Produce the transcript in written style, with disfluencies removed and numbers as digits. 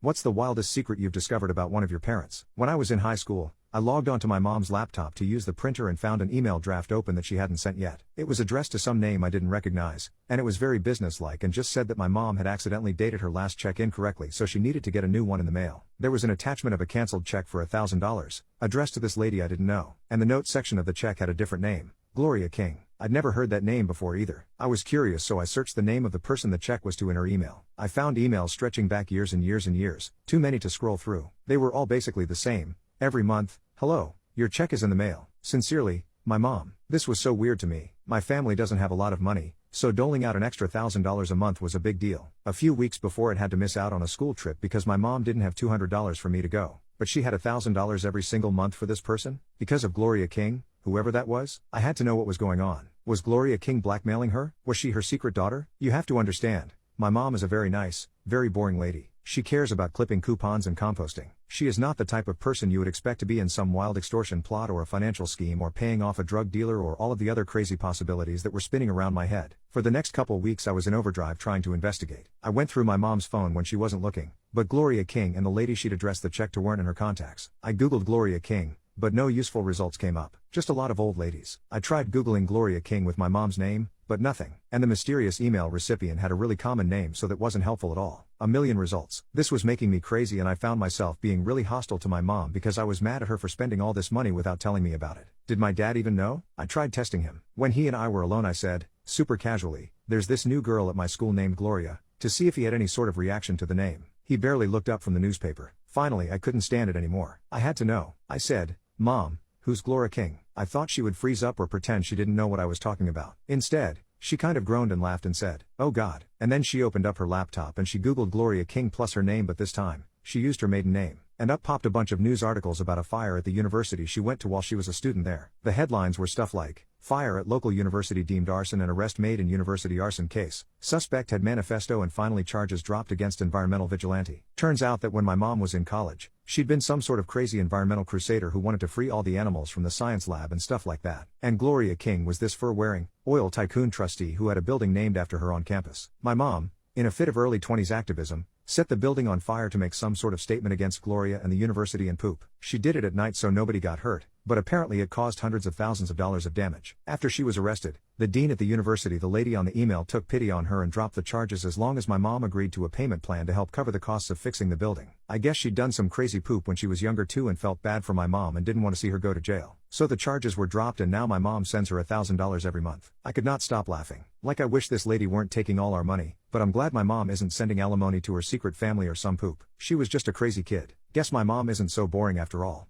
What's the wildest secret you've discovered about one of your parents? When I was in high school, I logged onto my mom's laptop to use the printer and found an email draft open that she hadn't sent yet. It was addressed to some name I didn't recognize, and it was very businesslike and just said that my mom had accidentally dated her last check incorrectly, so she needed to get a new one in the mail. There was an attachment of a canceled check for $1,000, addressed to this lady I didn't know, and the note section of the check had a different name, Gloria King. I'd never heard that name before either. I was curious, so I searched the name of the person the check was to in her email. I found emails stretching back years and years and years, too many to scroll through. They were all basically the same. Every month, hello, your check is in the mail. Sincerely, my mom. This was so weird to me. My family doesn't have a lot of money, so doling out an extra $1,000 a month was a big deal. A few weeks before, it had to miss out on a school trip because my mom didn't have $200 for me to go. But she had $1,000 every single month for this person? Because of Gloria King? Whoever that was? I had to know what was going on. Was Gloria King blackmailing her? Was she her secret daughter? You have to understand, my mom is a very nice, very boring lady. She cares about clipping coupons and composting. She is not the type of person you would expect to be in some wild extortion plot or a financial scheme or paying off a drug dealer or all of the other crazy possibilities that were spinning around my head. For the next couple weeks I was in overdrive trying to investigate. I went through my mom's phone when she wasn't looking, but Gloria King and the lady she'd addressed the check to weren't in her contacts. I googled Gloria King, but no useful results came up. Just a lot of old ladies. I tried googling Gloria King with my mom's name, but nothing. And the mysterious email recipient had a really common name, so that wasn't helpful at all. A million results. This was making me crazy, and I found myself being really hostile to my mom because I was mad at her for spending all this money without telling me about it. Did my dad even know? I tried testing him. When he and I were alone, I said, super casually, "There's this new girl at my school named Gloria," to see if he had any sort of reaction to the name. He barely looked up from the newspaper. Finally, I couldn't stand it anymore. I had to know. I said, "Mom, who's Gloria King?" I thought she would freeze up or pretend she didn't know what I was talking about. Instead, she kind of groaned and laughed and said, "Oh God." And then she opened up her laptop and she googled Gloria King plus her name, but this time, she used her maiden name. And up popped a bunch of news articles about a fire at the university she went to while she was a student there. The headlines were stuff like, "Fire at local university deemed arson and arrest made in university arson case. Suspect had manifesto and finally charges dropped against environmental vigilante." Turns out that when my mom was in college, she'd been some sort of crazy environmental crusader who wanted to free all the animals from the science lab and stuff like that. And Gloria King was this fur-wearing, oil tycoon trustee who had a building named after her on campus. My mom, in a fit of early 20s activism, set the building on fire to make some sort of statement against Gloria and the university and poop. She did it at night so nobody got hurt, but apparently it caused hundreds of thousands of dollars of damage. After she was arrested, the dean at the university, the lady on the email, took pity on her and dropped the charges as long as my mom agreed to a payment plan to help cover the costs of fixing the building. I guess she'd done some crazy poop when she was younger too and felt bad for my mom and didn't want to see her go to jail. So the charges were dropped and now my mom sends her $1,000 every month. I could not stop laughing. Like, I wish this lady weren't taking all our money, but I'm glad my mom isn't sending alimony to her secret family or some poop. She was just a crazy kid. Guess my mom isn't so boring after all.